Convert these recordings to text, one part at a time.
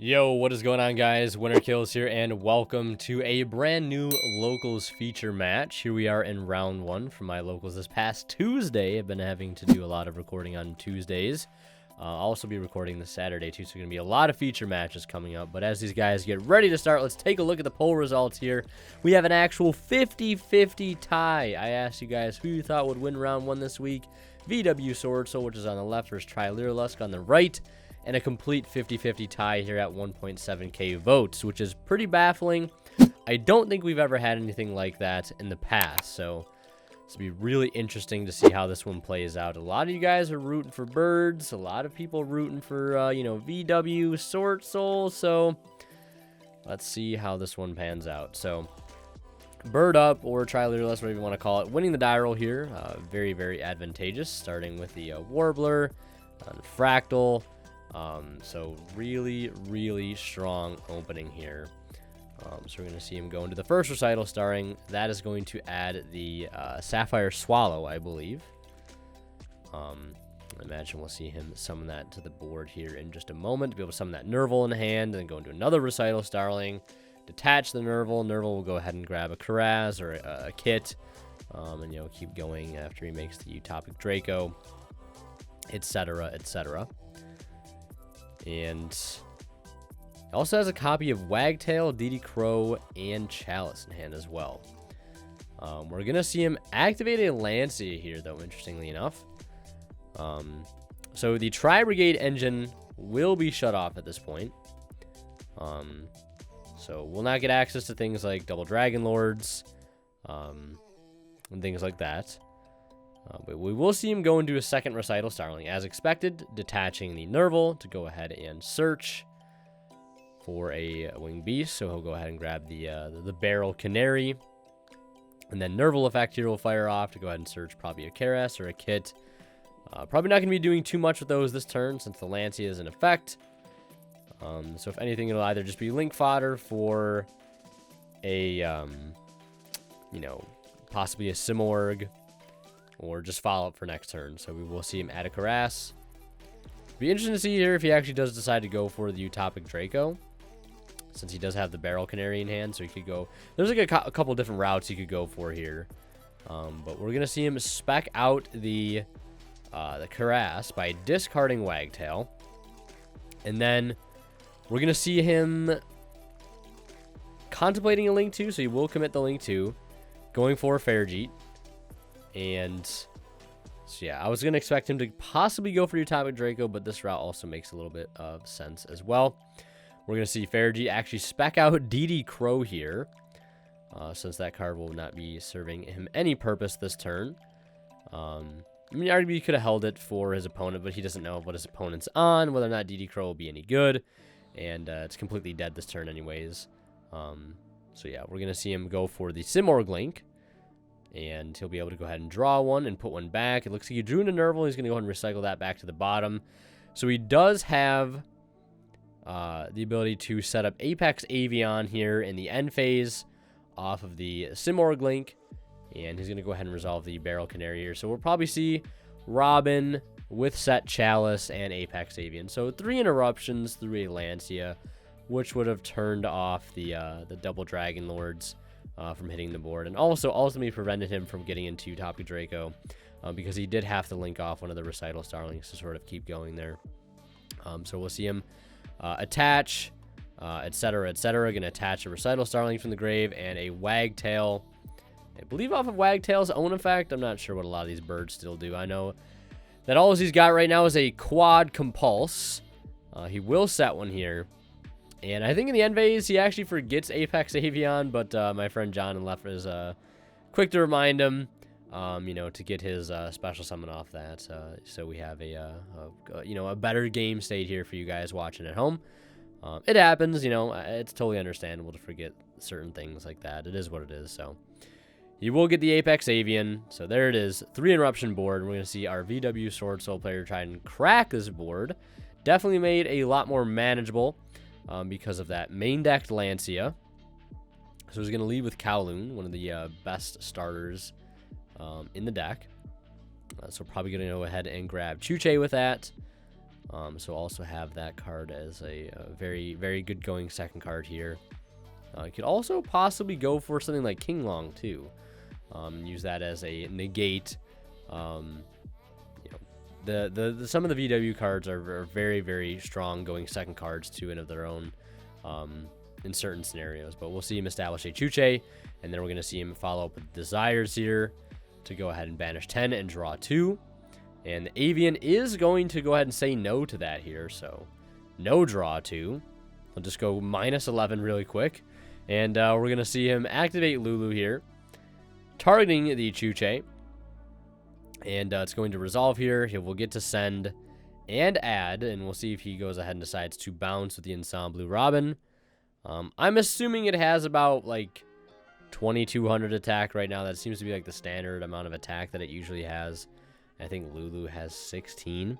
Yo, what is going on, guys? Winner Kills here, and welcome to a brand new locals feature match. Here we are in round one for my locals this past Tuesday. I've been having to do a lot of recording on Tuesdays. I'll also be recording this Saturday too, so going to be a lot of feature matches coming up. But as these guys get ready to start, let's take a look at the poll results here. We have an actual 50-50 tie. I asked you guys who you thought would win round one this week. VW Sword Soul, which is on the left, versus Tri-Lyrilusc on the right. And a complete 50-50 tie here at 1.7k votes, which is pretty baffling. I don't think we've ever had anything like that in the past, so it's going to be really interesting to see how this one plays out. A lot of you guys are rooting for birds, a lot of people rooting for, VW, Sword Soul, so let's see how this one pans out. So, bird up, or Tri-Lyrilusc, whatever you want to call it, winning the die roll here, very, very advantageous, starting with the Warbler, Fractal. So really, really strong opening here. So we're going to see him go into the first recital starring. That is going to add the Sapphire Swallow, I believe. I imagine we'll see him summon that to the board here in just a moment to be able to summon that Nerval in hand, and then go into another recital starling. Detach the Nerval. Nerval will go ahead and grab a Karaz or a Kit, and keep going after he makes the Utopic Draco, etc., etc. And also has a copy of Wagtail, DD Crow, and Chalice in hand as well. We're going to see him activate a Lancia here, though, interestingly enough. So the Tri-Brigade engine will be shut off at this point. So we'll not get access to things like Double Dragon Lords and things like that. But we will see him go into a second recital starling as expected, detaching the Nerval to go ahead and search for a winged beast. So he'll go ahead and grab the Barrel Canary, and then Nerval effect here will fire off to go ahead and search probably a Karaz or a Kit. Probably not going to be doing too much with those this turn since the Lancia is in effect. So if anything, it'll either just be link fodder for a possibly a Simorg, or just follow up for next turn. So we will see him add a Karaz. Be interesting to see here if he actually does decide to go for the Utopic Draco, since he does have the Barrel Canary in hand. So he could go, there's like a couple different routes he could go for here. But we're gonna see him spec out the Karaz by discarding Wagtail, and then we're gonna see him contemplating a Link 2. So he will commit the Link 2, going for a Fairjeet. And so yeah, I was going to expect him to possibly go for Utopic Draco, but this route also makes a little bit of sense as well. We're going to see Fairjeet actually spec out DD Crow here, since that card will not be serving him any purpose this turn. I mean, arguably he could have held it for his opponent, but he doesn't know what his opponent's on, whether or not DD Crow will be any good, and it's completely dead this turn anyways. So yeah, we're going to see him go for the Simorg Link, and he'll be able to go ahead and draw one and put one back. It looks like he drew into Nerval. He's going to go ahead and recycle that back to the bottom. So he does have the ability to set up Apex Avian here in the end phase off of the Simorg Link. And he's going to go ahead and resolve the Barrel Canary here. So we'll probably see Robin with set Chalice and Apex Avian. So 3 interruptions through a Lancia, which would have turned off the Double Dragon Lords from hitting the board, and also ultimately prevented him from getting into Utopic Draco, because he did have to link off one of the recital starlings to sort of keep going there. So we'll see him attach, etc., etc. Going to attach a recital starling from the grave and a Wagtail. I believe off of Wagtail's own effect. I'm not sure what a lot of these birds still do. I know that all he's got right now is a Quad Compulse. He will set one here. And I think in the end phase, he actually forgets Apex Avian, but my friend John and Left is quick to remind him, to get his special summon off that. So we have a better game state here for you guys watching at home. It happens, it's totally understandable to forget certain things like that. It is what it is. So you will get the Apex Avian. So there it is, 3 interruption board. We're going to see our VW Sword Soul player try and crack this board. Definitely made a lot more manageable. Because of that main decked Lancia. So he's going to lead with Kowloon, one of the best starters in the deck. So probably going to go ahead and grab Chuche with that. So also have that card as a very, very good going second card here. You could also possibly go for something like King Long too. Use that as a negate. Some of the VW cards are very, very strong going second cards too, and of their own in certain scenarios. But we'll see him establish a Chuche, and then we're going to see him follow up with Desires here to go ahead and banish 10 and draw 2. And the Avian is going to go ahead and say no to that here, so no draw 2. I'll just go -11 really quick. And we're going to see him activate Lulu here, targeting the Chuche. And it's going to resolve here. He will get to send and add, and we'll see if he goes ahead and decides to bounce with the Ensemble Robin. I'm assuming it has about like 2200 attack right now. That seems to be like the standard amount of attack that it usually has. I think Lulu has 16,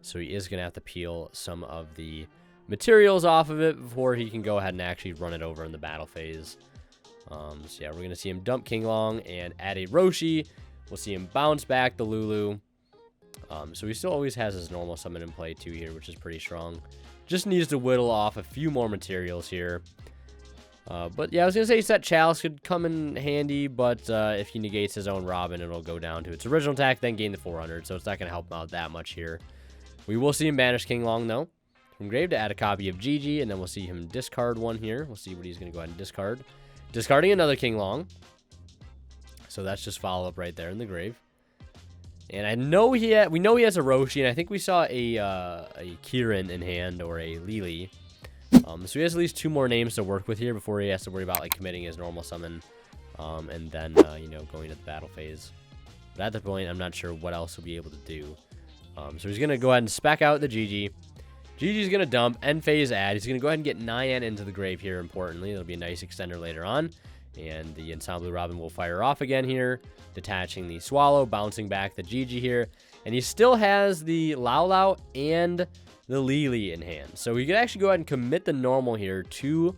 so he is going to have to peel some of the materials off of it before he can go ahead and actually run it over in the battle phase. So yeah, we're going to see him dump King Long and add a Roshi. We'll see him bounce back the Lulu. So he still always has his normal summon in play too here, which is pretty strong. Just needs to whittle off a few more materials here. But yeah, I was going to say Set Chalice could come in handy, but if he negates his own Robin, it'll go down to its original attack, then gain the 400, so it's not going to help him out that much here. We will see him banish King Long, though, from grave to add a copy of Gigi, and then we'll see him discard one here. We'll see what he's going to go ahead and discard. Discarding another King Long. So that's just follow-up right there in the grave. And I know we know he has a Roshi, and I think we saw a Kirin in hand, or a Lily. So he has at least 2 more names to work with here before he has to worry about like committing his normal summon, and then you know, going to the battle phase. But at that point, I'm not sure what else he'll be able to do. So he's gonna go ahead and spec out the GG. GG's gonna dump end phase add. He's gonna go ahead and get Nyan into the grave here. Importantly, it'll be a nice extender later on, and the Ensemble Robin will fire off again here, detaching the Swallow, bouncing back the GG here, and he still has the Lao Lao and the Lily in hand. So we could actually go ahead and commit the normal here to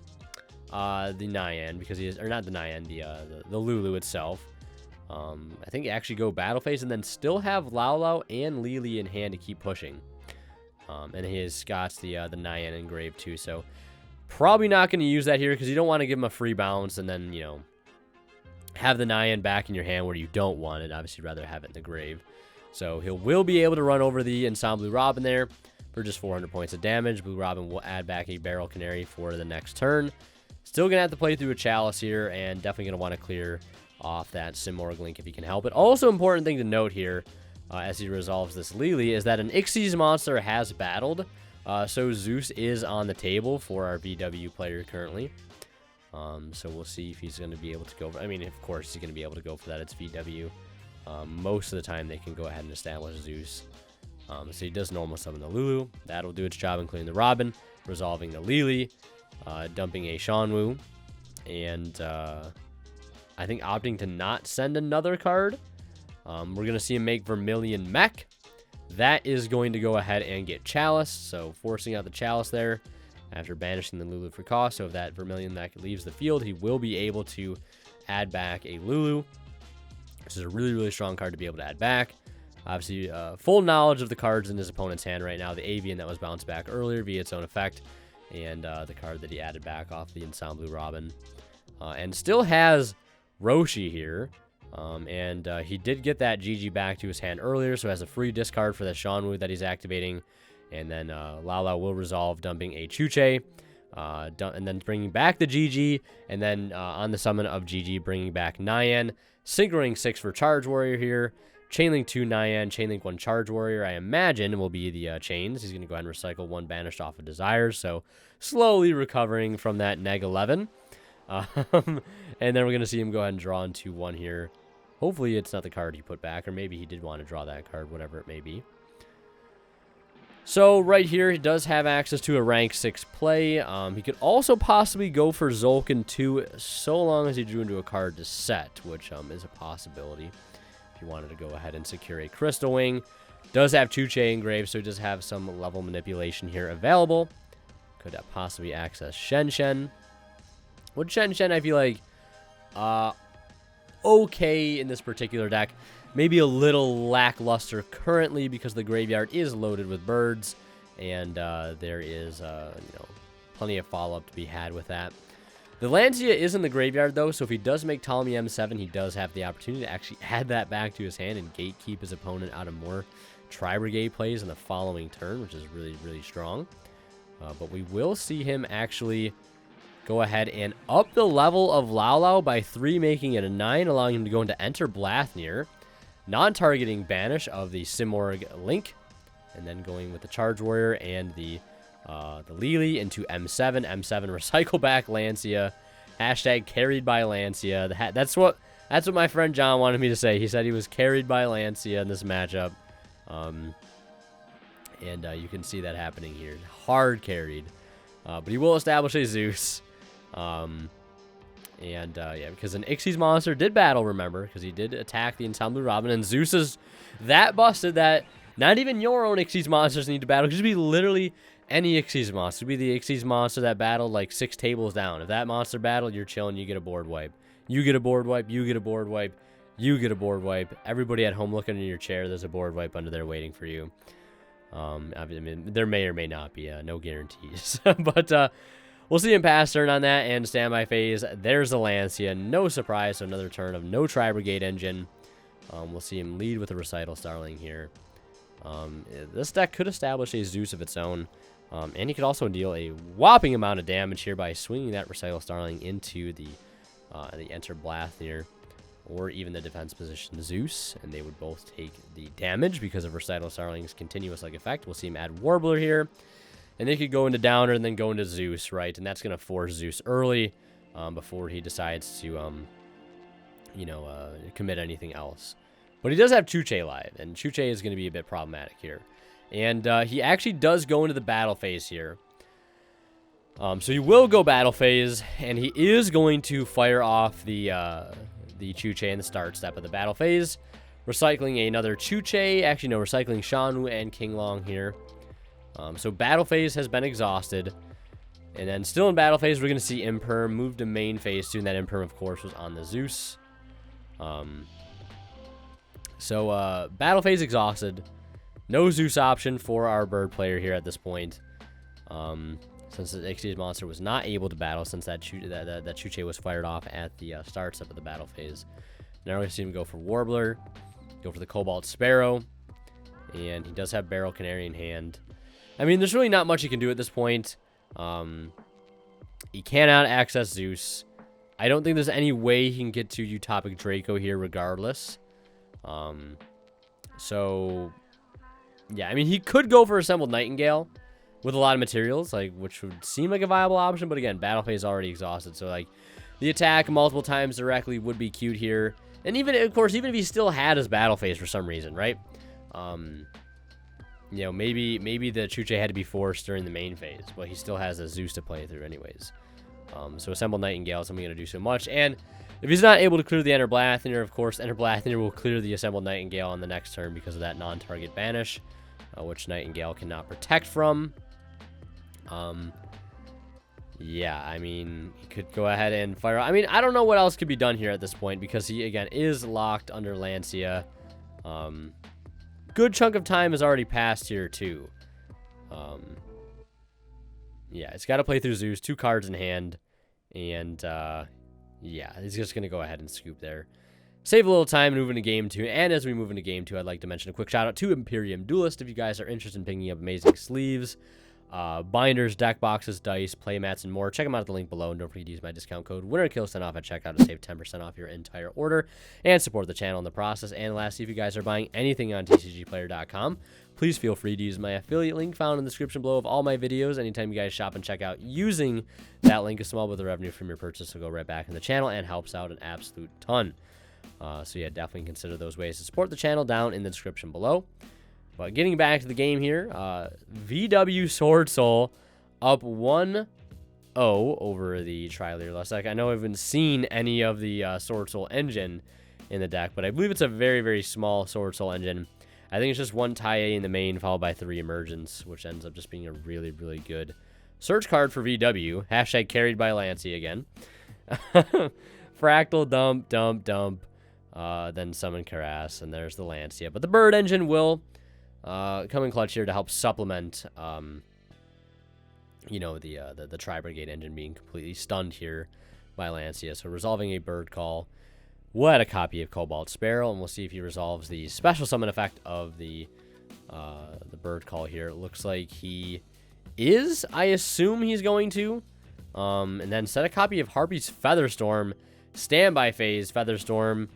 the Nyan, because he is, or not the Nyan, the Lulu itself. I think actually go battle phase and then still have Lao Lao and Lily in hand to keep pushing. And he's got the Nyan engraved too, so probably not going to use that here because you don't want to give him a free bounce and then, you know, have the Nyan back in your hand where you don't want it. Obviously, rather have it in the grave. So he will be able to run over the Ensemble Robin there for just 400 points of damage. Blue Robin will add back a Barrel Canary for the next turn. Still going to have to play through a Chalice here, and definitely going to want to clear off that Simorgh Link if he can help it. Also, important thing to note here, as he resolves this Lily, is that an Ixies monster has battled. So Zeus is on the table for our VW player currently. So we'll see if he's going to be able to go for, I mean, of course he's going to be able to go for that. It's VW. Most of the time they can go ahead and establish Zeus. So he does normal summon the Lulu. That'll do its job in clearing the Robin, resolving the Lily, dumping a Shanwu, and I think opting to not send another card. We're going to see him make Vermilion Mech. That is going to go ahead and get Chalice, so forcing out the Chalice there after banishing the Lulu for cost. So if that Vermilion Mech leaves the field, he will be able to add back a Lulu, which is a really, really strong card to be able to add back. Obviously, full knowledge of the cards in his opponent's hand right now. The Avian that was bounced back earlier via its own effect, and the card that he added back off the Ensemble Robin. And still has Roshi here. And he did get that GG back to his hand earlier, so has a free discard for the Shanwu that he's activating. And then Lao Lao will resolve, dumping a Chuche, and then bringing back the GG. And then on the summon of GG, bringing back Nyan, Synchroning 6 for Charge Warrior here. Chainlink 2 Nyan, Chainlink 1 Charge Warrior, I imagine, will be the chains. He's going to go ahead and recycle 1 banished off of Desires, so slowly recovering from that neg 11. And then we're going to see him go ahead and draw into 1 here. Hopefully it's not the card he put back, or maybe he did want to draw that card, whatever it may be. So right here, he does have access to a rank 6 play. He could also possibly go for Zolkin 2, so long as he drew into a card to set, which is a possibility. If you wanted to go ahead and secure a Crystal Wing. Does have Chuche engraved, so he does have some level manipulation here available. Could possibly access Shen Shen. Would Shen Shen, I feel like, okay in this particular deck. Maybe a little lackluster currently because the graveyard is loaded with birds. and there is plenty of follow-up to be had with that. The Lancia is in the graveyard, though, so if he does make Ptolemy M7, he does have the opportunity to actually add that back to his hand and gatekeep his opponent out of more Tri-Brigade plays in the following turn, which is really, really strong. But we will see him actually go ahead and up the level of Lau by 3, making it a 9, allowing him to go into Enter Blathnir, non-targeting Banish of the Simorgh Link, and then going with the Charge Warrior and the Lili into M7. M7 recycle back Lancia. Hashtag carried by Lancia. That's what my friend John wanted me to say. He said he was carried by Lancia in this matchup. You can see that happening here. Hard carried. But he will establish a Zeus. Yeah, because an Ixies monster did battle, remember, because he did attack the Ensemble Robin, and Zeus is that busted that not even your own Ixies monsters need to battle. It could be literally any Ixies monster. It could be the Ixies monster that battled like 6 tables down. If that monster battled, you're chilling, you get a board wipe. You get a board wipe, you get a board wipe, you get a board wipe. Everybody at home looking in your chair, there's a board wipe under there waiting for you. I mean, there may or may not be, no guarantees. But we'll see him pass turn on that and standby phase. There's the Lancia. No surprise, so another turn of no Tri-Brigade engine. We'll see him lead with a Recital Starling here. This deck could establish a Zeus of its own. And he could also deal a whopping amount of damage here by swinging that Recital Starling into the Enter Blathnir or even the defense position Zeus, and they would both take the damage because of Recital Starling's continuous-like effect. We'll see him add Warbler here, and they could go into Downer and then go into Zeus, right? And that's going to force Zeus early before he decides to, commit anything else. But he does have Chuche live, and Chuche is going to be a bit problematic here. And he actually does go into the battle phase here. So he will go battle phase, and he is going to fire off the Chuche in the start step of the battle phase, recycling another Chuche. Actually, no, recycling Shanwu and King Long here. So battle phase has been exhausted. And then still in battle phase, we're going to see Imperm move to main phase soon. That Imperm, of course, was on the Zeus. So battle phase exhausted. No Zeus option for our bird player here at this point. Since the Ixies monster was not able to battle since that Chuche was fired off at the start step of the battle phase. Now we're going to see him go for Warbler, go for the Cobalt Sparrow, and he does have Barrel Canary in hand. I mean, there's really not much he can do at this point. He cannot access Zeus. I don't think there's any way he can get to Utopic Draco here regardless. So, yeah, I mean, he could go for Assembled Nightingale with a lot of materials, which would seem like a viable option, but again, battle phase already exhausted, so the attack multiple times directly would be cute here. And even, of course, even if he still had his battle phase for some reason, right? Maybe the Chuche had to be forced during the main phase, but he still has a Zeus to play through anyways. So Assembled Nightingale is only going to do so much, and if he's not able to clear the Enter Blathnir, of course, Enter Blathnir will clear the Assembled Nightingale on the next turn because of that non-target banish, which Nightingale cannot protect from. Yeah, I mean, he could go ahead and fire. I mean, I don't know what else could be done here at this point because he, again, is locked under Lancia. Good chunk of time has already passed here, too. Yeah, it's got to play through Zeus, 2 cards in hand, and, yeah, he's just going to go ahead and scoop there. Save a little time and move into Game 2, and as we move into Game 2, I'd like to mention a quick shout-out to Imperium Duelist if you guys are interested in picking up amazing sleeves, binders, deck boxes, dice, playmats, and more. Check them out at the link below, and don't forget to use my discount code WinnerKills10 off at checkout to save 10% off your entire order and support the channel in the process. And lastly, if you guys are buying anything on TCGplayer.com, please feel free to use my affiliate link found in the description below of all my videos. Anytime you guys shop and check out using that link, a small bit of the revenue from your purchase will go right back in the channel and helps out an absolute ton. So yeah, definitely consider those ways to support the channel down in the description below. But getting back to the game here, VW Sword Soul up 1-0 over the Tri-Lyrilusc. I know I haven't seen any of the Sword Soul engine in the deck, but I believe it's a very, very small Sword Soul engine. I think it's just 1 Taie in the main, followed by 3 Emergence, which ends up just being a really, really good search card for VW. Hashtag carried by Lancia again. Fractal, dump, then Summon Karas, and there's the Lancia. But the Bird engine will come in clutch here to help supplement, you know, the Tri-Brigade engine being completely stunned here by Lancia. So resolving a Bird Call. We'll add a copy of Cobalt Sparrow, and we'll see if he resolves the special summon effect of the Bird Call here. It looks like he is. I assume he's going to. And then set a copy of Harpy's Featherstorm. Standby phase Featherstorm.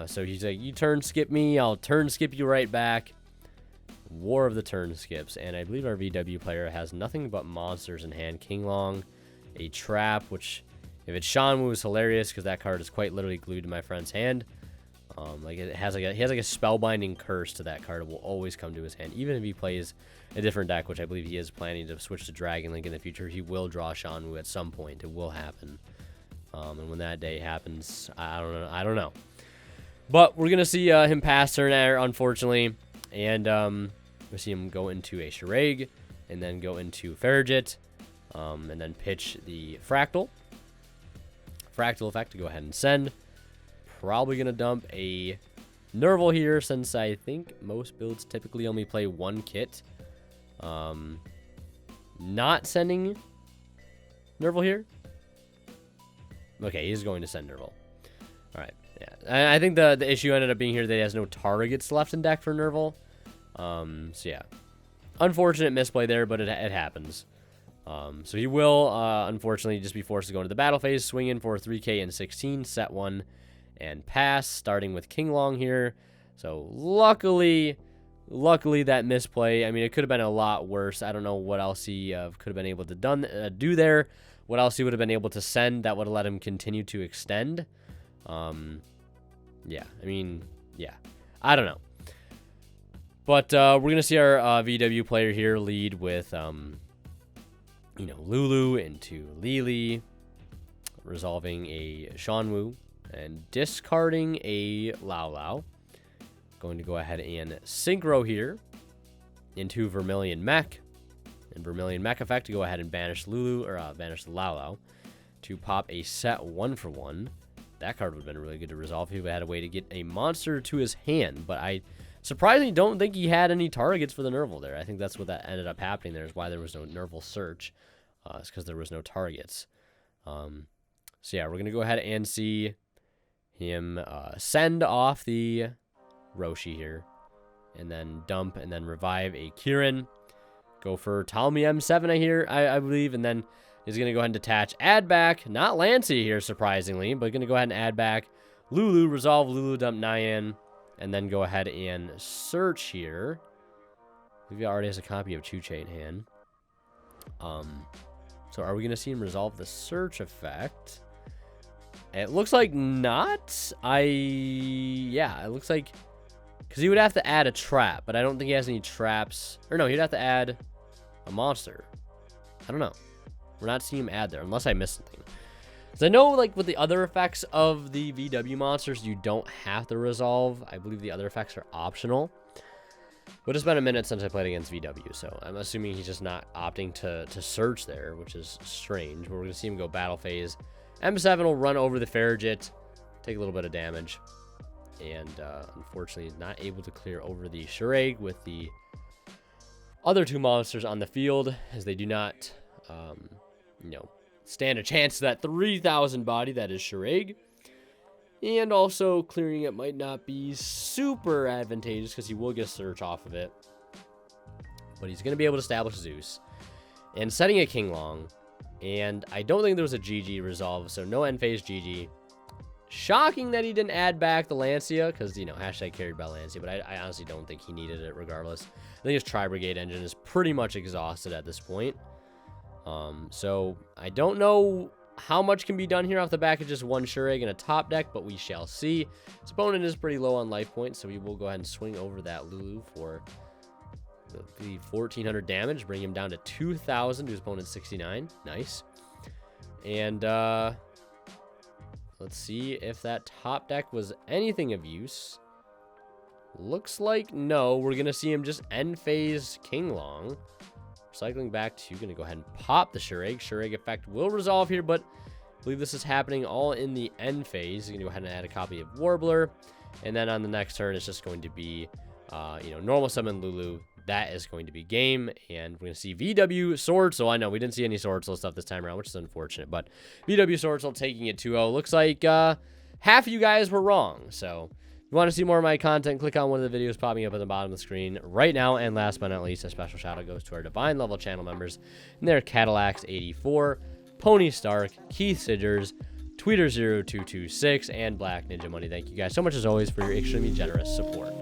So he's like, you turn skip me, I'll turn skip you right back. War of the turn skips. And I believe our VW player has nothing but monsters in hand. King Long, a trap, which if it's Shanwu is hilarious because that card is quite literally glued to my friend's hand. Like he has like a spellbinding curse to that card. It will always come to his hand, even if he plays a different deck, which I believe he is planning to switch to Dragon Link in the future. He will draw Shanwu at some point. It will happen. And when that day happens, I don't know. But we're gonna see him pass turn there, unfortunately, and we see him go into a Shiraig, and then go into Farragut, and then pitch the Fractal effect to go ahead and send. Probably gonna dump a Nerval here, since I think most builds typically only play one kit. Not sending Nerval here. Okay, he's going to send Nerval. All right, yeah. I think the issue ended up being here that he has no targets left in deck for Nerval. So yeah, unfortunate misplay there, but it happens. So he will, unfortunately, just be forced to go into the battle phase, swing in for 3k and 16, set 1, and pass, starting with King Long here. So luckily that misplay, I mean, it could have been a lot worse. I don't know what else he could have been able to do there. What else he would have been able to send that would have let him continue to extend. Yeah, I mean, yeah, I don't know. But we're going to see our VW player here lead with, you know, Lulu into Lili, resolving a Shanwu, and discarding a Lao. Going to go ahead and Synchro here into Vermilion Mech. And Vermilion Mech effect to go ahead and banish Lulu, or banish the Lao to pop a set 1-for-1. That card would have been really good to resolve if he had a way to get a monster to his hand. But I surprisingly don't think he had any targets for the Nerval there. I think that's what that ended up happening there, is why there was no Nerval search. It's because there was no targets. So yeah, we're going to go ahead and see him send off the Roshi here. And then dump and then revive a Kirin. Go for Talmi M7 I believe. And then he's going to go ahead and detach. Add back. Not Lancia here, surprisingly. But going to go ahead and add back Lulu. Resolve Lulu. Dump Nyan. And then go ahead and search here. I believe he already has a copy of Chuche in hand. So are we going to see him resolve the search effect? It looks like not. Yeah, it looks like... Because he would have to add a trap, but I don't think he has any traps. Or no, he'd have to add a monster. I don't know. We're not seeing him add there, unless I missed something. Because I know, like, with the other effects of the VW monsters, you don't have to resolve. I believe the other effects are optional. But it's been a minute since I played against VW, so I'm assuming he's just not opting to search there, which is strange. But we're going to see him go battle phase. M7 will run over the Farragut, take a little bit of damage. And unfortunately, he's not able to clear over the Shiraig with the other two monsters on the field, as they do not, you know, stand a chance to that 3,000 body that is Shiraig. And also, clearing it might not be super advantageous because he will get a search off of it. But he's going to be able to establish Zeus. And setting a King Long. And I don't think there was a GG resolve, so no end phase GG. Shocking that he didn't add back the Lancia, because, you know, hashtag carried by Lancia, but I honestly don't think he needed it regardless. I think his Tri-Brigade engine is pretty much exhausted at this point. So I don't know how much can be done here off the back of just one Shiraig in a top deck, but we shall see. His opponent is pretty low on life points, so we will go ahead and swing over that Lulu for the 1,400 damage, bring him down to 2,000 to his opponent's 69. Nice. And, let's see if that top deck was anything of use. Looks like no. We're going to see him just end phase King Long. Cycling back to, going to go ahead and pop the Shiraig. Shiraig effect will resolve here, but I believe this is happening all in the end phase. He's going to go ahead and add a copy of Warbler. And then on the next turn, it's just going to be normal summon Lulu. That is going to be game, and we're going to see VW Swordsoul. I know we didn't see any Swordsoul stuff this time around, which is unfortunate, but VW Swordsoul taking it 2-0. Looks like half of you guys were wrong, so if you want to see more of my content, click on one of the videos popping up at the bottom of the screen right now, and last but not least, a special shout out goes to our Divine level channel members, and they're Cadillacs84, Pony Stark, Keith Sidgers, Tweeter0226, and Black Ninja Money. Thank you guys so much as always for your extremely generous support.